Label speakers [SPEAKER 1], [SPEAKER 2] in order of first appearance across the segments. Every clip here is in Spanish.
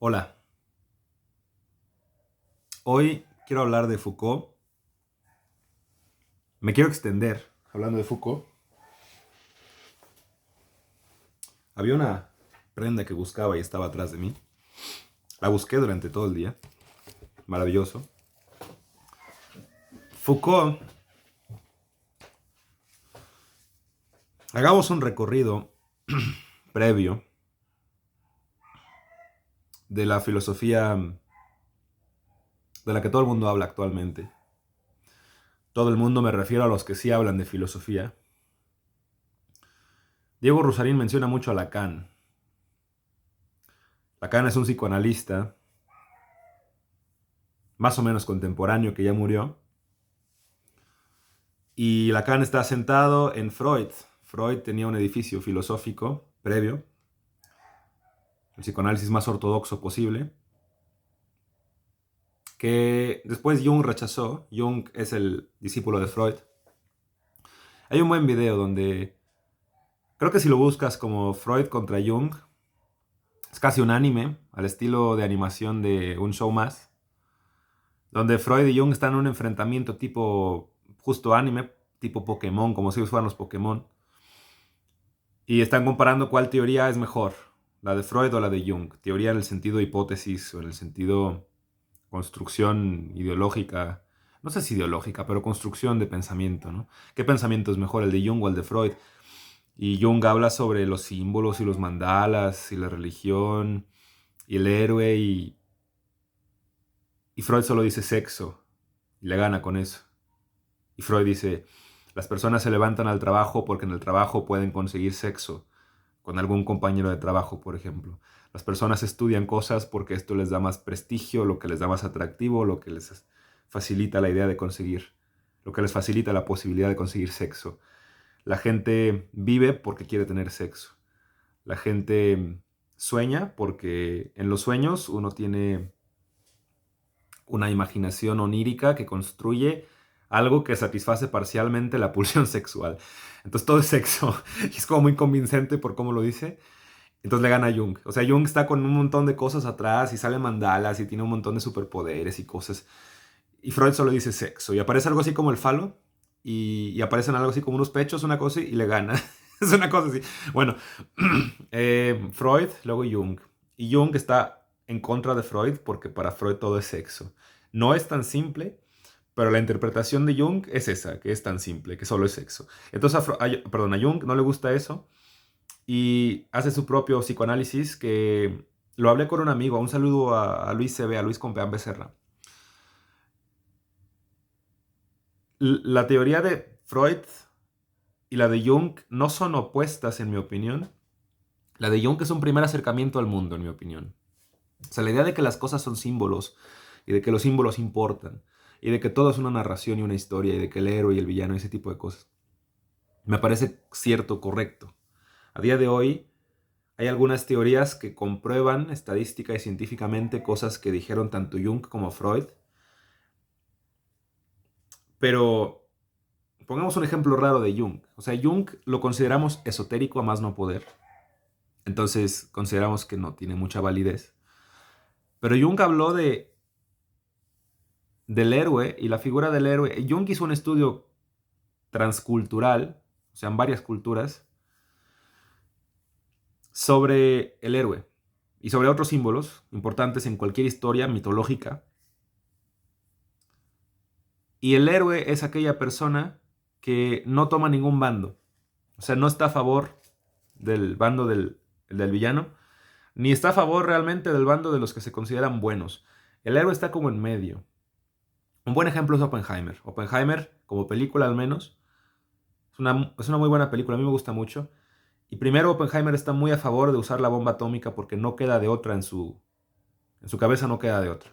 [SPEAKER 1] Hola, hoy quiero hablar de Foucault. Me quiero extender hablando de Foucault. Había una prenda que buscaba y estaba atrás de mí. La busqué durante todo el día. Maravilloso. Foucault, hagamos un recorrido previo de la filosofía de la que todo el mundo habla actualmente. Todo el mundo, me refiero a los que sí hablan de filosofía. Diego Rusarín menciona mucho a Lacan. Lacan es un psicoanalista más o menos contemporáneo que ya murió. Y Lacan está sentado en Freud. Freud tenía un edificio filosófico previo, el psicoanálisis más ortodoxo posible, que después Jung rechazó. Jung es el discípulo de Freud. Hay un buen video donde, creo que si lo buscas como Freud contra Jung, es casi un anime, al estilo de animación de un show más, donde Freud y Jung están en un enfrentamiento tipo, justo anime, tipo Pokémon, como si fueran los Pokémon. Y están comparando cuál teoría es mejor, la de Freud o la de Jung. Teoría en el sentido hipótesis o en el sentido construcción ideológica. No sé si ideológica, pero construcción de pensamiento, ¿no? ¿Qué pensamiento es mejor, el de Jung o el de Freud? Y Jung habla sobre los símbolos y los mandalas y la religión y el héroe y Freud solo dice sexo y le gana con eso. Y Freud dice, las personas se levantan al trabajo porque en el trabajo pueden conseguir sexo con algún compañero de trabajo, por ejemplo. Las personas estudian cosas porque esto les da más prestigio, lo que les da más atractivo, lo que les facilita la idea de conseguir, lo que les facilita la posibilidad de conseguir sexo. La gente vive porque quiere tener sexo. La gente sueña porque en los sueños uno tiene una imaginación onírica que construye algo que satisface parcialmente la pulsión sexual. Entonces todo es sexo. Y es como muy convincente por cómo lo dice. Entonces le gana a Jung. O sea, Jung está con un montón de cosas atrás y sale mandalas y tiene un montón de superpoderes y cosas. Y Freud solo dice sexo. Y aparece algo así como el falo. Y aparecen algo así como unos pechos, una cosa, y le gana. Es una cosa así. Bueno, Freud, luego Jung. Y Jung está en contra de Freud porque para Freud todo es sexo. No es tan simple, pero la interpretación de Jung es esa, que es tan simple, que solo es sexo. Entonces perdón, a Jung no le gusta eso y hace su propio psicoanálisis que lo hablé con un amigo. Un saludo a Luis CB, a Luis Compeán Becerra. La teoría de Freud y la de Jung no son opuestas, en mi opinión. La de Jung es un primer acercamiento al mundo, en mi opinión. O sea, la idea de que las cosas son símbolos y de que los símbolos importan y de que todo es una narración y una historia y de que el héroe y el villano y ese tipo de cosas, me parece cierto, correcto. A día de hoy hay algunas teorías que comprueban estadística y científicamente cosas que dijeron tanto Jung como Freud, pero pongamos un ejemplo raro de Jung. O sea, Jung lo consideramos esotérico a más no poder, entonces consideramos que no tiene mucha validez. Pero Jung habló del héroe y la figura del héroe. Jung hizo un estudio transcultural, o sea, en varias culturas, sobre el héroe y sobre otros símbolos importantes en cualquier historia mitológica. Y el héroe es aquella persona que no toma ningún bando. O sea, no está a favor del bando del villano, ni está a favor realmente del bando de los que se consideran buenos. El héroe está como en medio. Un buen ejemplo es Oppenheimer. Oppenheimer, como película al menos, es una muy buena película, a mí me gusta mucho. Y primero Oppenheimer está muy a favor de usar la bomba atómica porque no queda de otra en su cabeza, no queda de otra.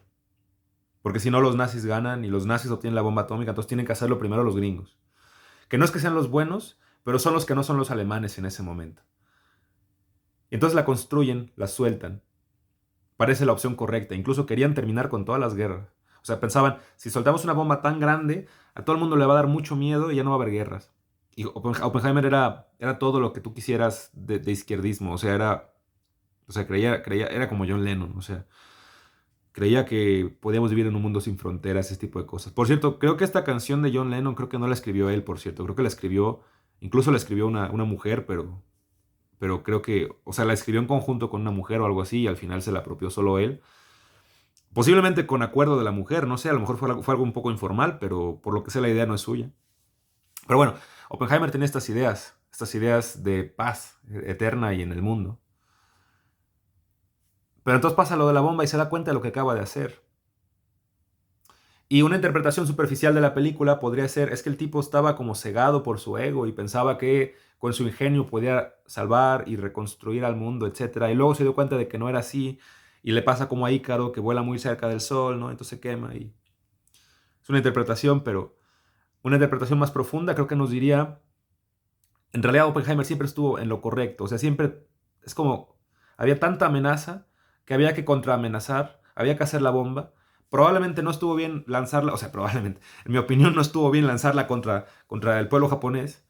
[SPEAKER 1] Porque si no los nazis ganan y los nazis obtienen la bomba atómica, entonces tienen que hacerlo primero los gringos. Que no es que sean los buenos, pero son los que no son los alemanes en ese momento. Y entonces la construyen, la sueltan. Parece la opción correcta. Incluso querían terminar con todas las guerras. O sea, pensaban, si soltamos una bomba tan grande, a todo el mundo le va a dar mucho miedo y ya no va a haber guerras. Y Oppenheimer era todo lo que tú quisieras de izquierdismo. O sea, era O sea, era como John Lennon, o sea, creía que podíamos vivir en un mundo sin fronteras, ese tipo de cosas. Por cierto, creo que esta canción de John Lennon, creo que no la escribió él, por cierto. Creo que la escribió, incluso la escribió una mujer, pero creo que, o sea, la escribió en conjunto con una mujer o algo así y al final se la apropió solo él. Posiblemente con acuerdo de la mujer, no sé, a lo mejor fue algo un poco informal, pero por lo que sé la idea no es suya. Pero bueno, Oppenheimer tenía estas ideas de paz eterna y en el mundo. Pero entonces pasa lo de la bomba y se da cuenta de lo que acaba de hacer. Y una interpretación superficial de la película podría ser, es que el tipo estaba como cegado por su ego y pensaba que con su ingenio podía salvar y reconstruir al mundo, etcétera. Y luego se dio cuenta de que no era así y le pasa como a Ícaro, que vuela muy cerca del sol, ¿no? Entonces se quema y es una interpretación, pero una interpretación más profunda creo que nos diría, en realidad Oppenheimer siempre estuvo en lo correcto, o sea, siempre es como, había tanta amenaza que había que contraamenazar, había que hacer la bomba. Probablemente no estuvo bien lanzarla, o sea, probablemente, en mi opinión no estuvo bien lanzarla contra el pueblo japonés,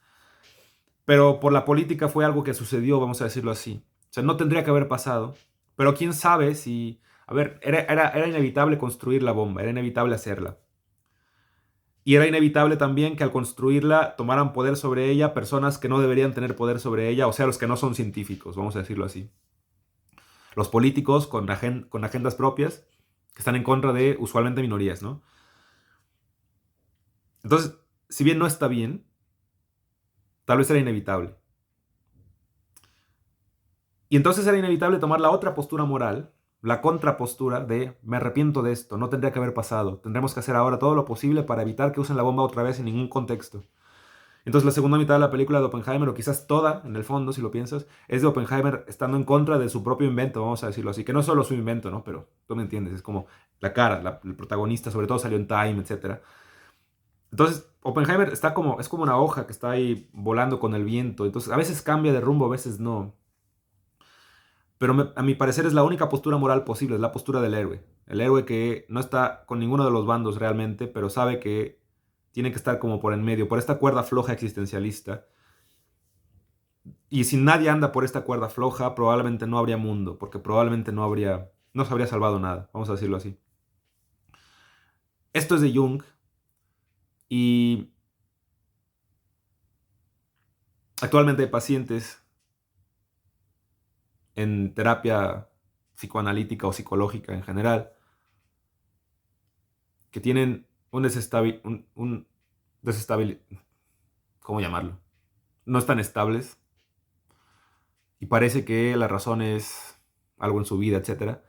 [SPEAKER 1] pero por la política fue algo que sucedió, vamos a decirlo así. O sea, no tendría que haber pasado, pero quién sabe si, a ver, era inevitable construir la bomba, era inevitable hacerla. Y era inevitable también que al construirla tomaran poder sobre ella personas que no deberían tener poder sobre ella, o sea, los que no son científicos, vamos a decirlo así. Los políticos con agendas propias que están en contra de usualmente minorías, ¿no? Entonces, si bien no está bien, tal vez era inevitable. Y entonces era inevitable tomar la otra postura moral, la contrapostura de me arrepiento de esto, no tendría que haber pasado, tendremos que hacer ahora todo lo posible para evitar que usen la bomba otra vez en ningún contexto. Entonces la segunda mitad de la película de Oppenheimer, o quizás toda, en el fondo, si lo piensas, es de Oppenheimer estando en contra de su propio invento, vamos a decirlo así. Que no es solo su invento, ¿no? Pero tú me entiendes, es como la cara, el protagonista, sobre todo salió en Time, etcétera. Entonces, Oppenheimer es como una hoja que está ahí volando con el viento. Entonces, a veces cambia de rumbo, a veces no. Pero a mi parecer es la única postura moral posible, es la postura del héroe. El héroe que no está con ninguno de los bandos realmente, pero sabe que tiene que estar como por en medio, por esta cuerda floja existencialista. Y si nadie anda por esta cuerda floja, probablemente no habría mundo, porque probablemente no se habría salvado nada, vamos a decirlo así. Esto es de Jung y actualmente hay pacientes en terapia psicoanalítica o psicológica en general que tienen un desestabil, ¿cómo llamarlo? No están estables y parece que la razón es algo en su vida, etcétera,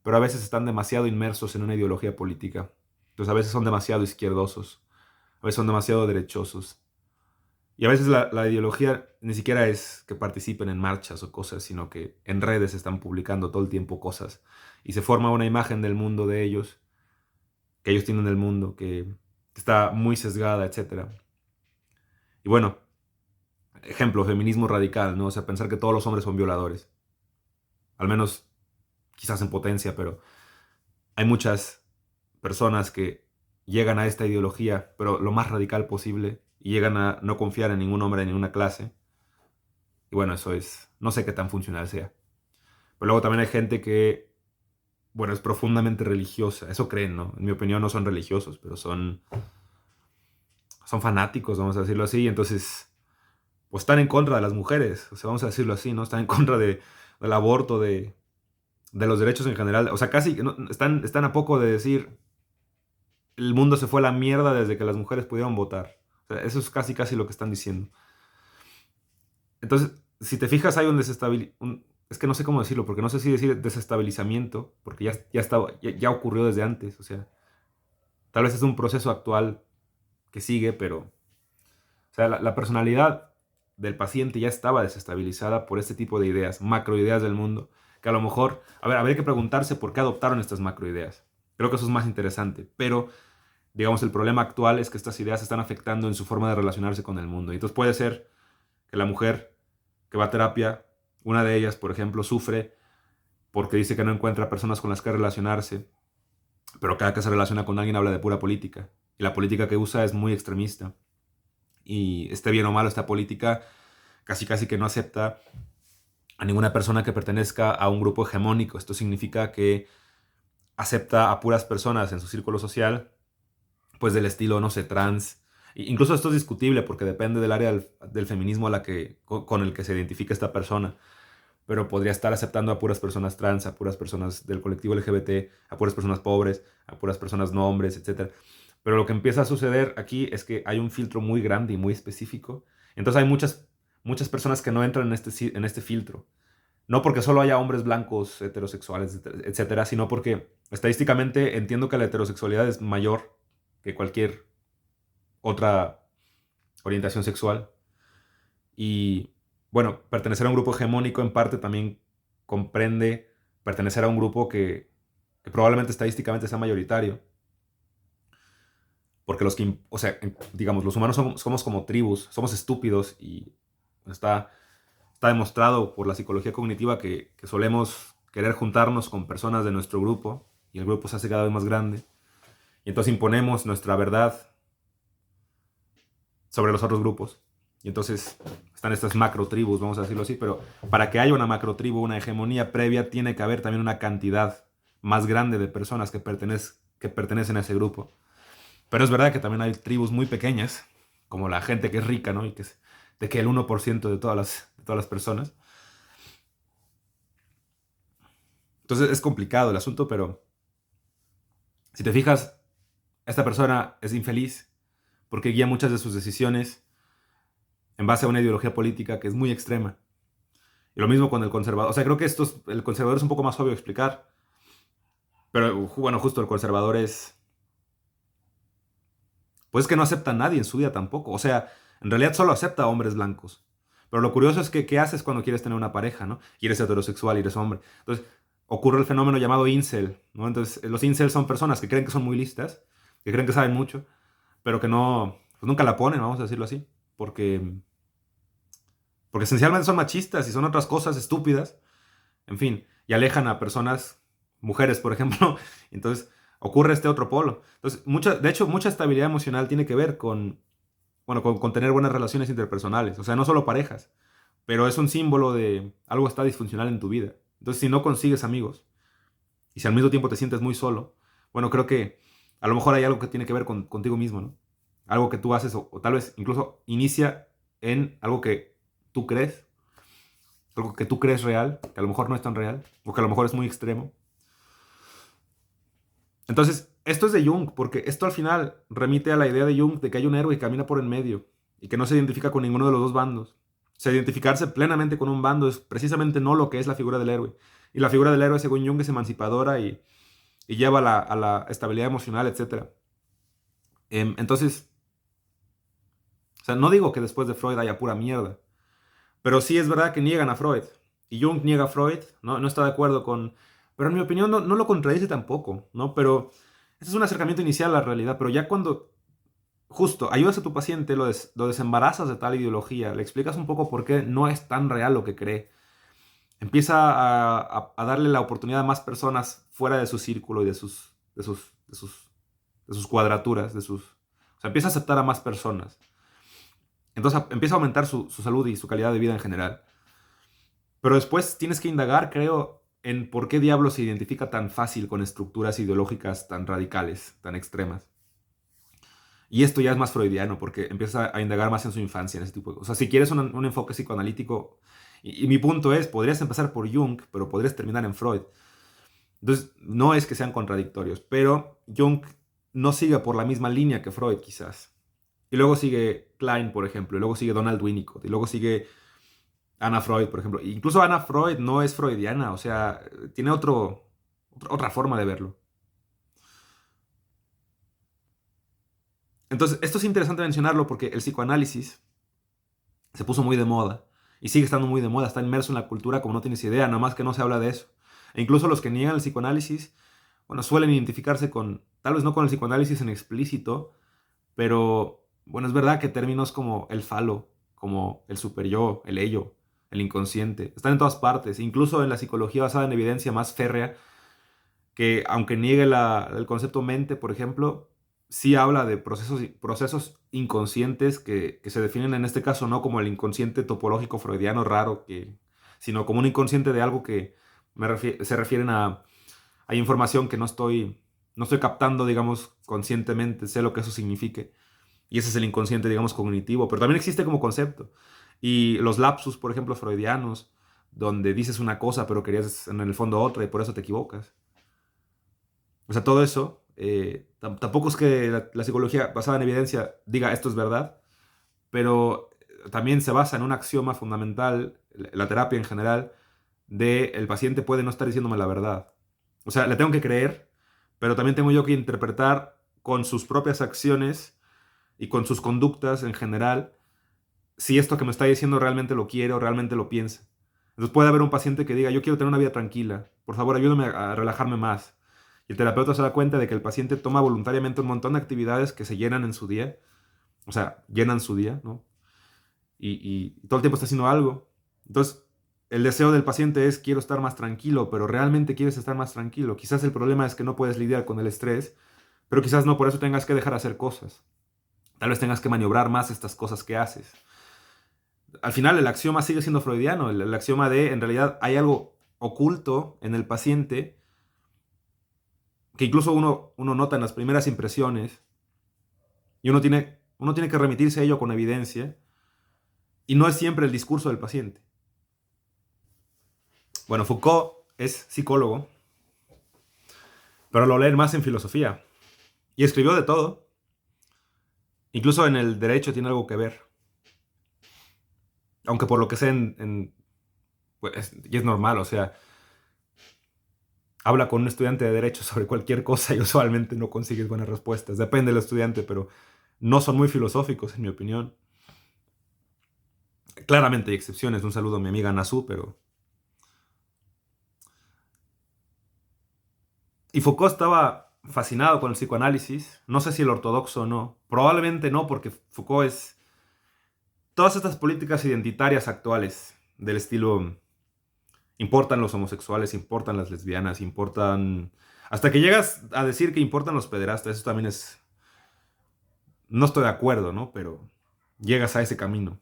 [SPEAKER 1] pero a veces están demasiado inmersos en una ideología política. Entonces a veces son demasiado izquierdosos, a veces son demasiado derechosos. Y a veces la ideología ni siquiera es que participen en marchas o cosas, sino que en redes están publicando todo el tiempo cosas. Y se forma una imagen del mundo de ellos, que ellos tienen del mundo, que está muy sesgada, etcétera. Y bueno, ejemplo, feminismo radical, ¿no? O sea, pensar que todos los hombres son violadores. Al menos quizás en potencia, pero hay muchas personas que llegan a esta ideología, pero lo más radical posible, y llegan a no confiar en ningún hombre, en ninguna clase. Y bueno, eso es, no sé qué tan funcional sea. Pero luego también hay gente que, bueno, es profundamente religiosa. Eso creen, ¿no? En mi opinión no son religiosos, pero son fanáticos, vamos a decirlo así. Entonces, pues están en contra de las mujeres. O sea, vamos a decirlo así, ¿no? Están en contra del aborto, de los derechos en general. O sea, casi ¿no? están a poco de decir, el mundo se fue a la mierda desde que las mujeres pudieron votar. O sea, eso es casi, casi lo que están diciendo. Entonces, si te fijas, hay un desestabilizamiento. Es que no sé cómo decirlo, porque no sé si decir desestabilizamiento, porque ya ocurrió desde antes. O sea, tal vez es un proceso actual que sigue, pero. O sea, la personalidad del paciente ya estaba desestabilizada por este tipo de ideas, macroideas del mundo, que a lo mejor. A ver, habría que preguntarse por qué adoptaron estas macroideas. Creo que eso es más interesante, pero. Digamos, el problema actual es que estas ideas están afectando en su forma de relacionarse con el mundo. Y entonces puede ser que la mujer que va a terapia, una de ellas, por ejemplo, sufre porque dice que no encuentra personas con las que relacionarse, pero cada que se relaciona con alguien habla de pura política. Y la política que usa es muy extremista. Y esté bien o malo esta política, casi casi que no acepta a ninguna persona que pertenezca a un grupo hegemónico. Esto significa que acepta a puras personas en su círculo social, pues del estilo, no sé, trans. Incluso esto es discutible porque depende del área del feminismo con el que se identifica esta persona. Pero podría estar aceptando a puras personas trans, a puras personas del colectivo LGBT, a puras personas pobres, a puras personas no hombres, etc. Pero lo que empieza a suceder aquí es que hay un filtro muy grande y muy específico. Entonces hay muchas personas que no entran en este filtro. No porque solo haya hombres blancos, heterosexuales, etcétera, sino porque estadísticamente entiendo que la heterosexualidad es mayor que cualquier otra orientación sexual. Y bueno, pertenecer a un grupo hegemónico en parte también comprende pertenecer a un grupo que probablemente estadísticamente sea mayoritario. Porque o sea, digamos, los humanos somos como tribus, somos estúpidos y está demostrado por la psicología cognitiva que solemos querer juntarnos con personas de nuestro grupo y el grupo se hace cada vez más grande. Y entonces imponemos nuestra verdad sobre los otros grupos. Y entonces están estas macro tribus, vamos a decirlo así, pero para que haya una macro tribu, una hegemonía previa, tiene que haber también una cantidad más grande de personas que pertenecen a ese grupo. Pero es verdad que también hay tribus muy pequeñas, como la gente que es rica, ¿no? Y que es de que el 1% de todas las personas. Entonces es complicado el asunto, pero si te fijas, esta persona es infeliz porque guía muchas de sus decisiones en base a una ideología política que es muy extrema. Y lo mismo con el conservador. O sea, creo que el conservador es un poco más obvio de explicar. Pero bueno, justo el conservador es... Pues que no acepta a nadie en su vida tampoco. O sea, en realidad solo acepta a hombres blancos. Pero lo curioso es que, ¿qué haces cuando quieres tener una pareja, ¿no? Y eres heterosexual y eres hombre. Entonces, ocurre el fenómeno llamado incel, ¿no? Entonces, los incels son personas que creen que son muy listas, que creen que saben mucho, pero que no, pues nunca la ponen, vamos a decirlo así. Porque esencialmente son machistas y son otras cosas estúpidas, en fin, y alejan a personas, mujeres, por ejemplo. Entonces, ocurre este otro polo. Entonces, de hecho, mucha estabilidad emocional tiene que ver bueno, con tener buenas relaciones interpersonales. O sea, no solo parejas, pero es un símbolo de algo está disfuncional en tu vida. Entonces, si no consigues amigos y si al mismo tiempo te sientes muy solo, bueno, creo que a lo mejor hay algo que tiene que ver contigo mismo, ¿no? Algo que tú haces o tal vez incluso inicia en algo que tú crees, algo que tú crees real, que a lo mejor no es tan real, o que a lo mejor es muy extremo. Entonces, esto es de Jung, porque esto al final remite a la idea de Jung de que hay un héroe que camina por en medio y que no se identifica con ninguno de los dos bandos. O sea, identificarse plenamente con un bando es precisamente no lo que es la figura del héroe. Y la figura del héroe, según Jung, es emancipadora y lleva a la estabilidad emocional, etc. Entonces, o sea, no digo que después de Freud haya pura mierda, pero sí es verdad que niegan a Freud. Y Jung niega a Freud, no está de acuerdo con... Pero en mi opinión no lo contradice tampoco, ¿no? Pero ese es un acercamiento inicial a la realidad. Pero ya cuando justo ayudas a tu paciente, lo desembarazas de tal ideología, le explicas un poco por qué no es tan real lo que cree, empieza a darle la oportunidad a más personas fuera de su círculo y de sus cuadraturas, o sea, empieza a aceptar a más personas. Entonces empieza a aumentar su salud y su calidad de vida en general. Pero después tienes que indagar, creo, en por qué diablos se identifica tan fácil con estructuras ideológicas tan radicales, tan extremas. Y esto ya es más freudiano, porque empieza a indagar más en su infancia, en ese tipo de cosas. O sea, si quieres un enfoque psicoanalítico, y mi punto es, podrías empezar por Jung, pero podrías terminar en Freud. Entonces, no es que sean contradictorios, pero Jung no sigue por la misma línea que Freud, quizás. Y luego sigue Klein, por ejemplo, y luego sigue Donald Winnicott, y luego sigue Anna Freud, por ejemplo. Incluso Anna Freud no es freudiana, o sea, tiene otra forma de verlo. Entonces, esto es interesante mencionarlo porque el psicoanálisis se puso muy de moda y sigue estando muy de moda, está inmerso en la cultura como no tienes idea, nada más que no se habla de eso. E incluso los que niegan el psicoanálisis, bueno, suelen identificarse con, tal vez no con el psicoanálisis en explícito, pero bueno, es verdad que términos como el falo, como el superyo, el ello, el inconsciente, están en todas partes, incluso en la psicología basada en evidencia más férrea, que aunque niegue el concepto mente, por ejemplo, sí habla de procesos inconscientes que se definen en este caso no como el inconsciente topológico freudiano raro, sino como un inconsciente de algo que se refieren a información que no estoy captando, digamos, conscientemente, sé lo que eso signifique. Y ese es el inconsciente, digamos, cognitivo, pero también existe como concepto. Y los lapsus, por ejemplo, freudianos, donde dices una cosa pero querías en el fondo otra y por eso te equivocas. O sea, todo eso, tampoco es que la psicología basada en evidencia diga esto es verdad, pero también se basa en un axioma fundamental, la terapia en general, de el paciente puede no estar diciéndome la verdad. O sea, le tengo que creer, pero también tengo yo que interpretar con sus propias acciones y con sus conductas en general si esto que me está diciendo realmente lo quiere o realmente lo piensa. Entonces puede haber un paciente que diga, yo quiero tener una vida tranquila, por favor ayúdame a relajarme más. Y el terapeuta se da cuenta de que el paciente toma voluntariamente un montón de actividades que se llenan en su día, o sea, llenan su día, ¿no? Y todo el tiempo está haciendo algo. Entonces, el deseo del paciente es quiero estar más tranquilo, pero realmente quieres estar más tranquilo. Quizás el problema es que no puedes lidiar con el estrés, pero quizás no por eso tengas que dejar de hacer cosas. Tal vez tengas que maniobrar más estas cosas que haces. Al final el axioma sigue siendo freudiano, el axioma de en realidad hay algo oculto en el paciente que incluso uno nota en las primeras impresiones y uno tiene que remitirse a ello con evidencia y no es siempre el discurso del paciente. Bueno, Foucault es psicólogo, pero lo leen más en filosofía y escribió de todo, incluso en el derecho tiene algo que ver, aunque por lo que sé pues, y es normal, o sea, habla con un estudiante de derecho sobre cualquier cosa y usualmente no consigues buenas respuestas. Depende del estudiante, pero no son muy filosóficos, en mi opinión. Claramente hay excepciones. Un saludo a mi amiga Nasu, pero... Y Foucault estaba fascinado con el psicoanálisis. No sé si el ortodoxo o no. Probablemente no, porque Foucault es... Todas estas políticas identitarias actuales del estilo... Importan los homosexuales, importan las lesbianas, importan... Hasta que llegas a decir que importan los pederastas, eso también es... No estoy de acuerdo, ¿no? Pero llegas a ese camino.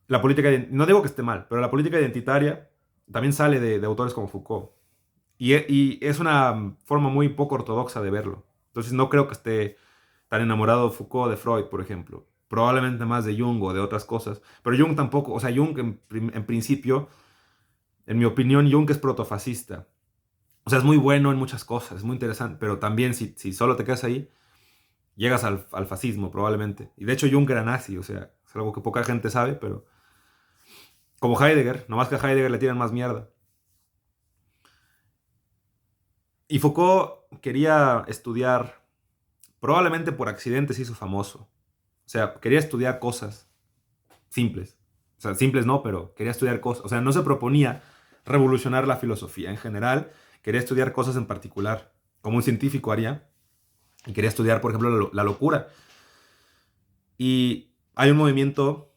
[SPEAKER 1] La política, no digo que esté mal, pero la política identitaria también sale de autores como Foucault. Y es una forma muy poco ortodoxa de verlo. Entonces no creo que esté tan enamorado de Foucault de Freud, por ejemplo. Probablemente más de Jung o de otras cosas. Pero Jung tampoco, o sea, Jung en principio, en mi opinión, Jung es protofascista. O sea, es muy bueno en muchas cosas, es muy interesante, pero también si solo te quedas ahí, llegas al fascismo probablemente. Y de hecho Jung era nazi, o sea, es algo que poca gente sabe, pero como Heidegger, nomás que a Heidegger le tiran más mierda. Y Foucault quería estudiar, probablemente por accidente se hizo famoso. O sea, quería estudiar cosas simples. O sea, simples no, pero quería estudiar cosas. O sea, no se proponía revolucionar la filosofía en general, quería estudiar cosas en particular, como un científico haría. Y quería estudiar, por ejemplo, la locura. Y hay un movimiento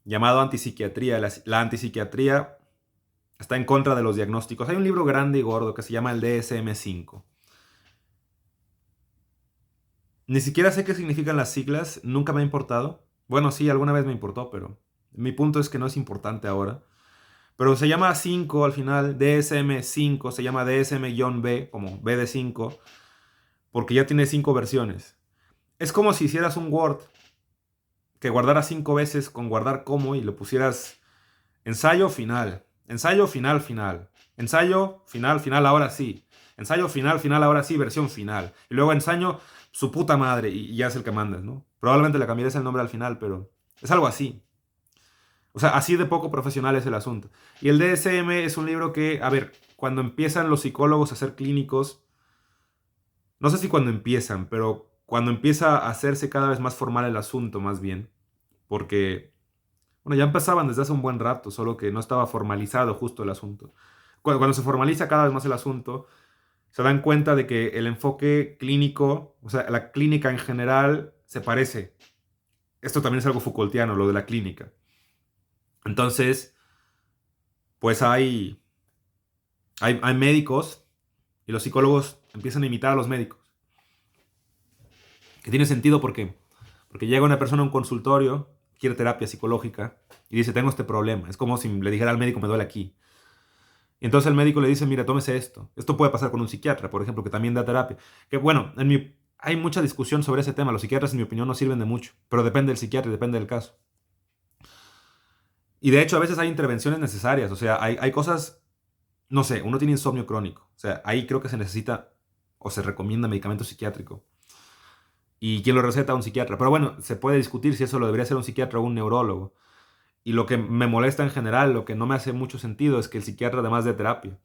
[SPEAKER 1] llamado antipsiquiatría. La antipsiquiatría está en contra de los diagnósticos. Hay un libro grande y gordo que se llama el DSM-5. Ni siquiera sé qué significan las siglas, nunca me ha importado. Bueno, sí, alguna vez me importó, pero mi punto es que no es importante ahora. Pero se llama 5 al final, DSM-5, se llama DSM-B, como B de 5, porque ya tiene 5 versiones. Es como si hicieras un Word que guardaras 5 veces con guardar como y le pusieras ensayo final, ensayo final final, ensayo final final ahora sí, ensayo final final ahora sí, versión final. Y luego ensayo su puta madre y ya es el que mandas, ¿no? Probablemente le cambiarías el nombre al final, pero es algo así. O sea, así de poco profesional es el asunto. Y el DSM es un libro que, a ver, cuando empiezan los psicólogos a ser clínicos, no sé si cuando empiezan, pero cuando empieza a hacerse cada vez más formal el asunto, más bien, porque, bueno, ya empezaban desde hace un buen rato, solo que no estaba formalizado justo el asunto. Cuando se formaliza cada vez más el asunto, se dan cuenta de que el enfoque clínico, o sea, la clínica en general, se parece. Esto también es algo Foucaultiano, lo de la clínica. Entonces, pues hay médicos y los psicólogos empiezan a imitar a los médicos. Que tiene sentido porque llega una persona a un consultorio quiere terapia psicológica y dice, tengo este problema. Es como si le dijera al médico, me duele aquí. Y entonces el médico le dice, mira, tómese esto. Esto puede pasar con un psiquiatra, por ejemplo, que también da terapia. Que bueno, hay mucha discusión sobre ese tema. Los psiquiatras, en mi opinión, no sirven de mucho, pero depende del psiquiatra y depende del caso. Y de hecho, a veces hay intervenciones necesarias. O sea, hay cosas, no sé, uno tiene insomnio crónico. O sea, ahí creo que se necesita o se recomienda medicamento psiquiátrico. ¿Y quién lo receta? Un psiquiatra. Pero bueno, se puede discutir si eso lo debería hacer un psiquiatra o un neurólogo. Y lo que me molesta en general, lo que no me hace mucho sentido es que el psiquiatra además de terapia,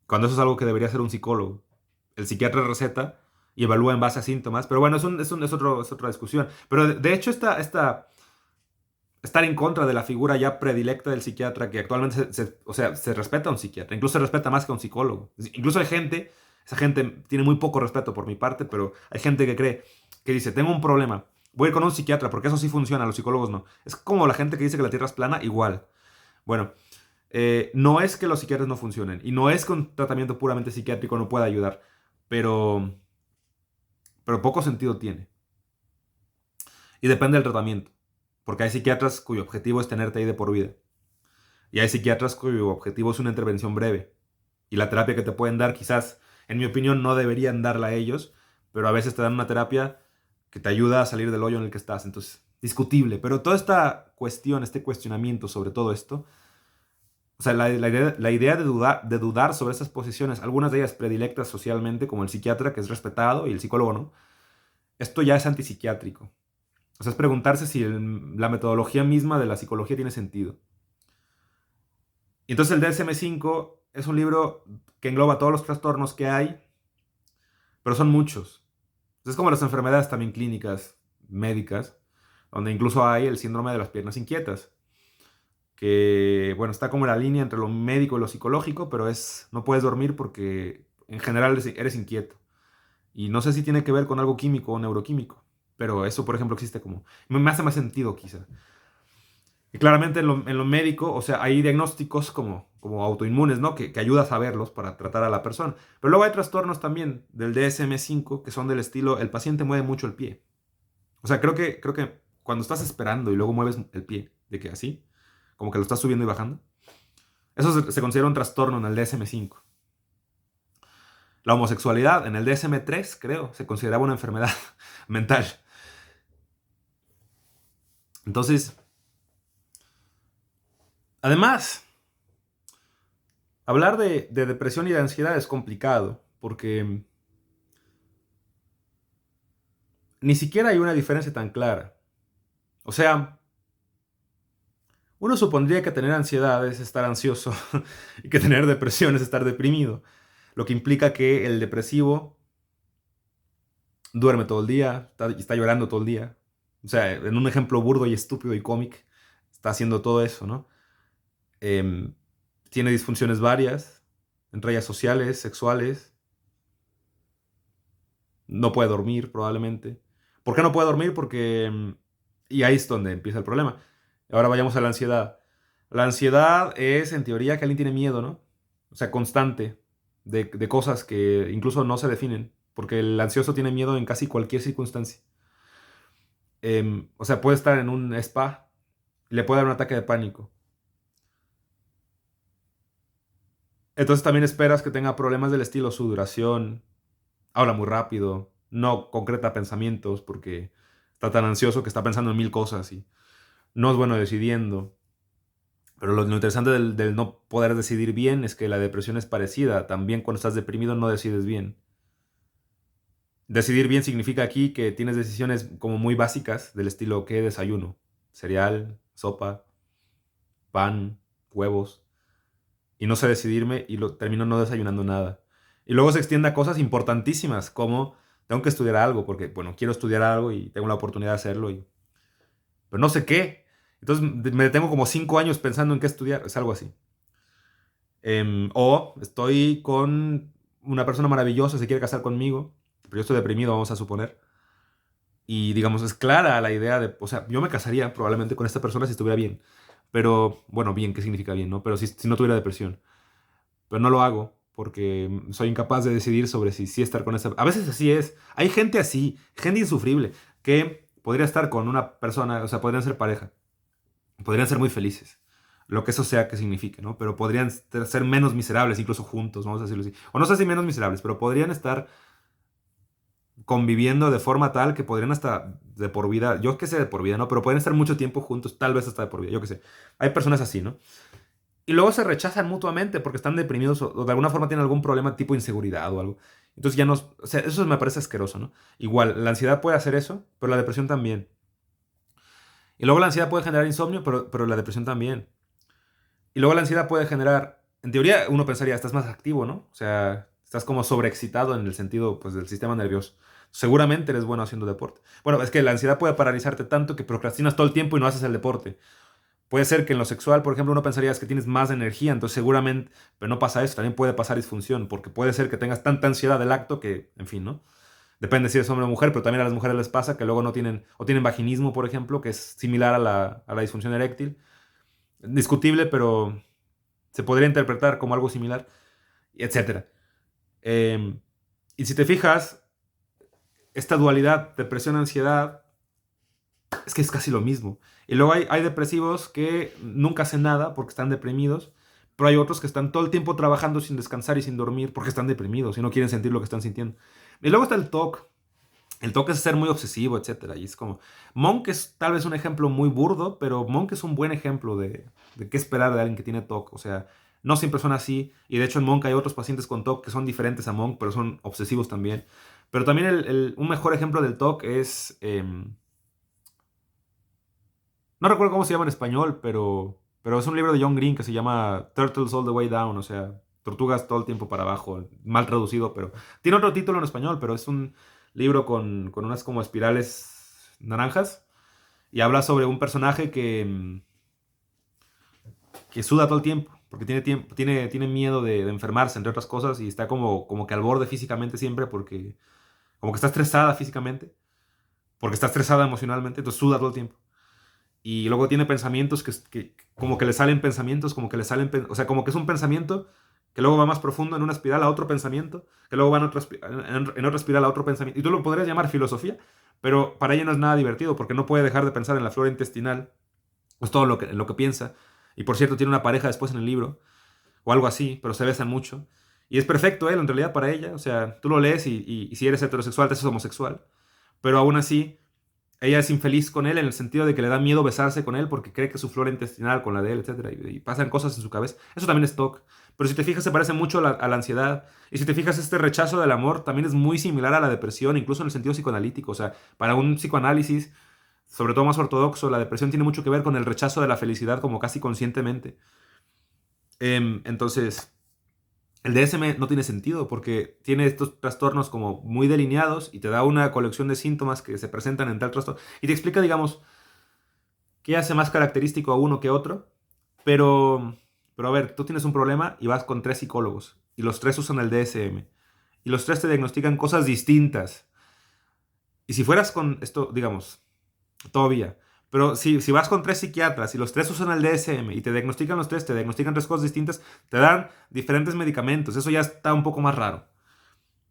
[SPEAKER 1] cuando eso es algo que debería hacer un psicólogo. El psiquiatra receta y evalúa en base a síntomas, pero bueno, es otra discusión. Pero de hecho estar en contra de la figura ya predilecta del psiquiatra, que actualmente o sea, se respeta a un psiquiatra, incluso se respeta más que a un psicólogo. Incluso hay gente, esa gente tiene muy poco respeto por mi parte, pero hay gente que cree, que dice, tengo un problema, voy a ir con un psiquiatra, porque eso sí funciona, los psicólogos no. Es como la gente que dice que la Tierra es plana, igual. Bueno, no es que los psiquiatras no funcionen, y no es que un tratamiento puramente psiquiátrico no pueda ayudar, pero, pero poco sentido tiene. Y depende del tratamiento, porque hay psiquiatras cuyo objetivo es tenerte ahí de por vida. Y hay psiquiatras cuyo objetivo es una intervención breve. Y la terapia que te pueden dar, quizás, en mi opinión, no deberían darla a ellos, pero a veces te dan una terapia que te ayuda a salir del hoyo en el que estás. Entonces, discutible. Pero toda esta cuestión, este cuestionamiento sobre todo esto, o sea, la idea de dudar sobre esas posiciones, algunas de ellas predilectas socialmente, como el psiquiatra, que es respetado, y el psicólogo no, esto ya es antipsiquiátrico. O sea, es preguntarse si la metodología misma de la psicología tiene sentido. Y entonces el DSM-5 es un libro que engloba todos los trastornos que hay, pero son muchos. Es como las enfermedades también clínicas, médicas, donde incluso hay el síndrome de las piernas inquietas, que, bueno, está como en la línea entre lo médico y lo psicológico, pero no puedes dormir porque en general eres inquieto. Y no sé si tiene que ver con algo químico o neuroquímico, pero eso, por ejemplo, existe como... Me hace más sentido, quizá. Y claramente en lo médico, o sea, hay diagnósticos como autoinmunes, ¿no? Que ayuda a saberlos para tratar a la persona. Pero luego hay trastornos también del DSM-5 que son del estilo, el paciente mueve mucho el pie. O sea, creo que cuando estás esperando y luego mueves el pie, de que así, como que lo estás subiendo y bajando, eso se considera un trastorno en el DSM-5. La homosexualidad en el DSM-3, creo, se consideraba una enfermedad mental. Entonces, además, hablar de depresión y de ansiedad es complicado porque ni siquiera hay una diferencia tan clara. O sea, uno supondría que tener ansiedad es estar ansioso y que tener depresión es estar deprimido, lo que implica que el depresivo duerme todo el día, está llorando todo el día. O sea, en un ejemplo burdo y estúpido y cómico, está haciendo todo eso, ¿no? Em, Tiene disfunciones varias, entre ellas sociales, sexuales, no puede dormir probablemente. ¿Por qué no puede dormir? Porque... y ahí es donde empieza el problema. Ahora vayamos a la ansiedad. La ansiedad es, en teoría, que alguien tiene miedo, ¿no? O sea, constante de cosas que incluso no se definen, porque el ansioso tiene miedo en casi cualquier circunstancia. O sea, puede estar en un spa y le puede dar un ataque de pánico. Entonces también esperas que tenga problemas del estilo sudoración, habla muy rápido, no concreta pensamientos porque está tan ansioso que está pensando en mil cosas y no es bueno decidiendo. Pero lo interesante del no poder decidir bien es que la depresión es parecida. También cuando estás deprimido no decides bien. Decidir bien significa aquí que tienes decisiones como muy básicas del estilo ¿qué desayuno? Cereal, sopa, pan, huevos. Y no sé decidirme y termino no desayunando nada. Y luego se extiende a cosas importantísimas como tengo que estudiar algo porque, bueno, quiero estudiar algo y tengo la oportunidad de hacerlo, pero no sé qué. Entonces me detengo como 5 años pensando en qué estudiar, es algo así. O estoy con una persona maravillosa, se quiere casar conmigo, pero yo estoy deprimido, vamos a suponer. Y digamos, es clara la idea de, o sea, yo me casaría probablemente con esta persona si estuviera bien. Pero, bueno, bien, ¿qué significa bien, no? Pero si no tuviera depresión. Pero no lo hago porque soy incapaz de decidir sobre si estar con esa... A veces así es. Hay gente así, gente insufrible, que podría estar con una persona, o sea, podrían ser pareja, podrían ser muy felices, lo que eso sea que signifique, ¿no? Pero podrían ser menos miserables, incluso juntos, vamos a decirlo así. O no sé si menos miserables, pero podrían estar conviviendo de forma tal que podrían hasta de por vida, yo qué sé de por vida, ¿no? Pero pueden estar mucho tiempo juntos, tal vez hasta de por vida, yo qué sé. Hay personas así, ¿no? Y luego se rechazan mutuamente porque están deprimidos o de alguna forma tienen algún problema tipo inseguridad o algo. Entonces ya no, o sea, eso me parece asqueroso, ¿no? Igual, la ansiedad puede hacer eso, pero la depresión también. Y luego la ansiedad puede generar insomnio, pero la depresión también. Y luego la ansiedad puede generar, en teoría uno pensaría, estás más activo, ¿no? O sea, estás como sobreexcitado en el sentido, pues, del sistema nervioso. Seguramente eres bueno haciendo deporte. Bueno, es que la ansiedad puede paralizarte tanto que procrastinas todo el tiempo y no haces el deporte. Puede ser que en lo sexual, por ejemplo, uno pensaría es que tienes más energía, entonces seguramente, pero no pasa eso, también puede pasar disfunción, porque puede ser que tengas tanta ansiedad del acto que, en fin, ¿no? Depende si eres hombre o mujer, pero también a las mujeres les pasa que luego no tienen, o tienen vaginismo, por ejemplo, que es similar a la disfunción eréctil. Discutible, pero se podría interpretar como algo similar, etcétera. Eh, y si te fijas, esta dualidad, depresión, ansiedad, es que es casi lo mismo. Y luego hay depresivos que nunca hacen nada porque están deprimidos, pero hay otros que están todo el tiempo trabajando sin descansar y sin dormir porque están deprimidos y no quieren sentir lo que están sintiendo. Y luego está el TOC. El TOC es ser muy obsesivo, etcétera. Y es como... Monk es tal vez un ejemplo muy burdo, pero Monk es un buen ejemplo de qué esperar de alguien que tiene TOC. O sea, no siempre son así. Y de hecho en Monk hay otros pacientes con TOC que son diferentes a Monk, pero son obsesivos también. Pero también un mejor ejemplo del TOC es... no recuerdo cómo se llama en español, pero es un libro de John Green que se llama Turtles All the Way Down, o sea, tortugas todo el tiempo para abajo, mal traducido, pero tiene otro título en español, pero es un libro con unas como espirales naranjas y habla sobre un personaje que suda todo el tiempo, porque tiene miedo de enfermarse, entre otras cosas, y está como que al borde físicamente siempre, porque como que está estresada físicamente, porque está estresada emocionalmente, entonces suda todo el tiempo. Y luego tiene pensamientos que como que le salen pensamientos, como que le salen, o sea, como que es un pensamiento que luego va más profundo en una espiral a otro pensamiento, que luego va en otra espiral a otro pensamiento. Y tú lo podrías llamar filosofía, pero para ella no es nada divertido porque no puede dejar de pensar en la flora intestinal, es todo lo que piensa. Y por cierto, tiene una pareja después en el libro, o algo así, pero se besan mucho. Y es perfecto él, en realidad, para ella. O sea, tú lo lees y si eres heterosexual, te haces homosexual. Pero aún así ella es infeliz con él en el sentido de que le da miedo besarse con él porque cree que su flora intestinal con la de él, etcétera, y pasan cosas en su cabeza. Eso también es TOC. Pero si te fijas, se parece mucho a la ansiedad. Y si te fijas, este rechazo del amor también es muy similar a la depresión, incluso en el sentido psicoanalítico. O sea, para un psicoanálisis, sobre todo más ortodoxo, la depresión tiene mucho que ver con el rechazo de la felicidad como casi conscientemente. Entonces, el DSM no tiene sentido porque tiene estos trastornos como muy delineados y te da una colección de síntomas que se presentan en tal trastorno y te explica, digamos, qué hace más característico a uno que otro. Pero a ver, tú tienes un problema y vas con tres psicólogos y los tres usan el DSM y los tres te diagnostican cosas distintas. Y si fueras con esto, digamos, todavía. Pero si vas con tres psiquiatras y los tres usan el DSM y te diagnostican los tres, te diagnostican tres cosas distintas, te dan diferentes medicamentos. Eso ya está un poco más raro.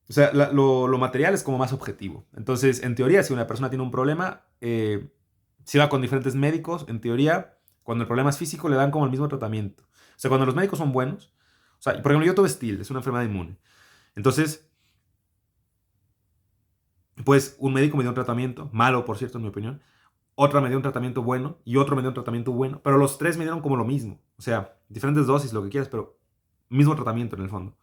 [SPEAKER 1] O sea, lo material es como más objetivo. Entonces, en teoría, si una persona tiene un problema, si va con diferentes médicos, en teoría, cuando el problema es físico, le dan como el mismo tratamiento. O sea, cuando los médicos son buenos, o sea, por ejemplo, yo tuve STIL, es una enfermedad inmune. Entonces, pues un médico me dio un tratamiento, malo, por cierto, en mi opinión. Otra me dio un tratamiento bueno y otro me dio un tratamiento bueno, pero los tres me dieron como lo mismo. O sea, diferentes dosis, lo que quieras, pero mismo tratamiento en el fondo.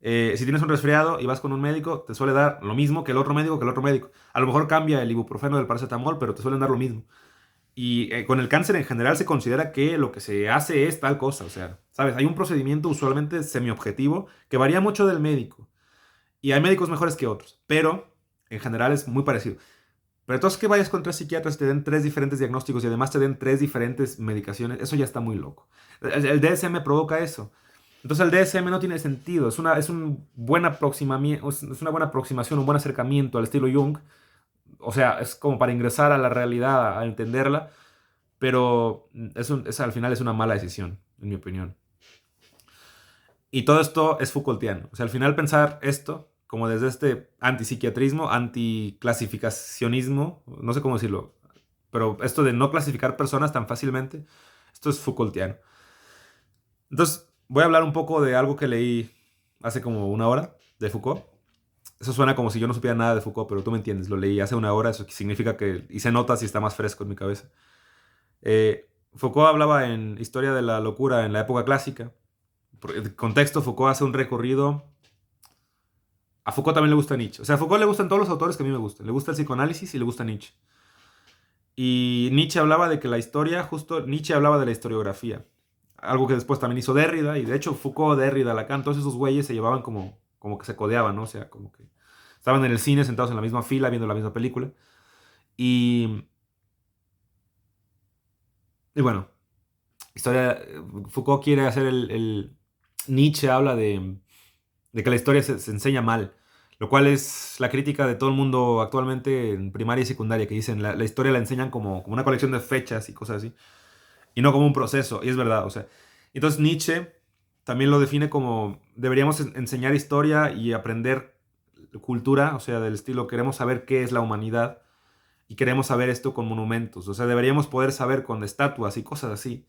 [SPEAKER 1] Si tienes un resfriado y vas con un médico, te suele dar lo mismo que el otro médico que el otro médico. A lo mejor cambia el ibuprofeno del paracetamol, pero te suelen dar lo mismo. Y con el cáncer en general se considera que lo que se hace es tal cosa. O sea, ¿sabes? Hay un procedimiento usualmente semiobjetivo que varía mucho del médico. Y hay médicos mejores que otros, pero en general es muy parecido. Pero entonces que vayas con tres psiquiatras y te den tres diferentes diagnósticos y además te den tres diferentes medicaciones, eso ya está muy loco. El DSM provoca eso. Entonces el DSM no tiene sentido. Es una buena aproximación, un buen acercamiento al estilo Jung. O sea, es como para ingresar a la realidad, a entenderla, pero al final es una mala decisión, en mi opinión. Y todo esto es Foucaultiano. O sea, al final pensar esto como desde este antipsiquiatrismo, anticlasificacionismo, no sé cómo decirlo, pero esto de no clasificar personas tan fácilmente, esto es Foucaultiano. Entonces, voy a hablar un poco de algo que leí hace como una hora de Foucault. Eso suena como si yo no supiera nada de Foucault, pero tú me entiendes, lo leí hace una hora, eso significa que hice notas y está más fresco en mi cabeza. Foucault hablaba en Historia de la locura en la época clásica. Por el contexto, Foucault hace un recorrido. A Foucault también le gusta Nietzsche. O sea, a Foucault le gustan todos los autores que a mí me gustan. Le gusta el psicoanálisis y le gusta Nietzsche. Y Nietzsche hablaba de que la historia, justo Nietzsche hablaba de la historiografía. Algo que después también hizo Derrida. Y de hecho, Foucault, Derrida, Lacan, todos esos güeyes se llevaban como que se codeaban, ¿no? O sea, como que estaban en el cine sentados en la misma fila viendo la misma película. Y, y bueno, historia, Foucault quiere hacer Nietzsche habla de que la historia se enseña mal, lo cual es la crítica de todo el mundo actualmente en primaria y secundaria, que dicen la historia la enseñan como una colección de fechas y cosas así, y no como un proceso, y es verdad, o sea. Entonces Nietzsche también lo define como deberíamos enseñar historia y aprender cultura, o sea, del estilo queremos saber qué es la humanidad y queremos saber esto con monumentos, o sea, deberíamos poder saber con estatuas y cosas así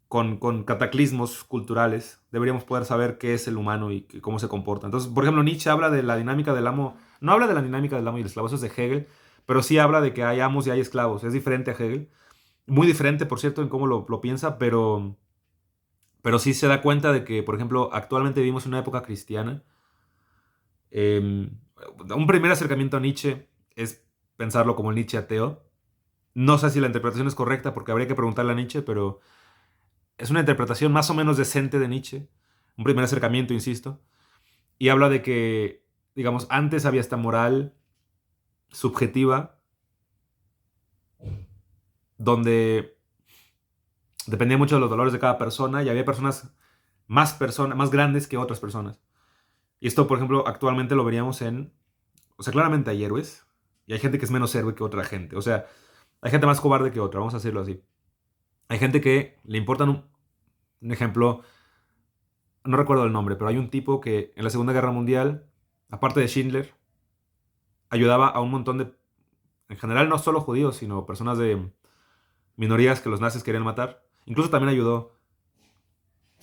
[SPEAKER 1] con cataclismos culturales, deberíamos poder saber qué es el humano y cómo se comporta. Entonces, por ejemplo, Nietzsche habla de la dinámica del amo, no habla de la dinámica del amo y el esclavo, eso es de Hegel, pero sí habla de que hay amos y hay esclavos. Es diferente a Hegel, muy diferente, por cierto, en cómo lo piensa, pero sí se da cuenta de que, por ejemplo, actualmente vivimos en una época cristiana. Eh, un primer acercamiento a Nietzsche es pensarlo como el Nietzsche ateo. No sé si la interpretación es correcta porque habría que preguntarle a Nietzsche, pero es una interpretación más o menos decente de Nietzsche, un primer acercamiento, insisto, y habla de que, digamos, antes había esta moral subjetiva donde dependía mucho de los dolores de cada persona y había personas más grandes que otras personas. Y esto, por ejemplo, actualmente lo veríamos o sea, claramente hay héroes y hay gente que es menos héroe que otra gente. O sea, hay gente más cobarde que otra, vamos a decirlo así. Hay gente que le importan un ejemplo, no recuerdo el nombre, pero hay un tipo que en la Segunda Guerra Mundial, aparte de Schindler, ayudaba a un montón en general no solo judíos, sino personas de minorías que los nazis querían matar. Incluso también ayudó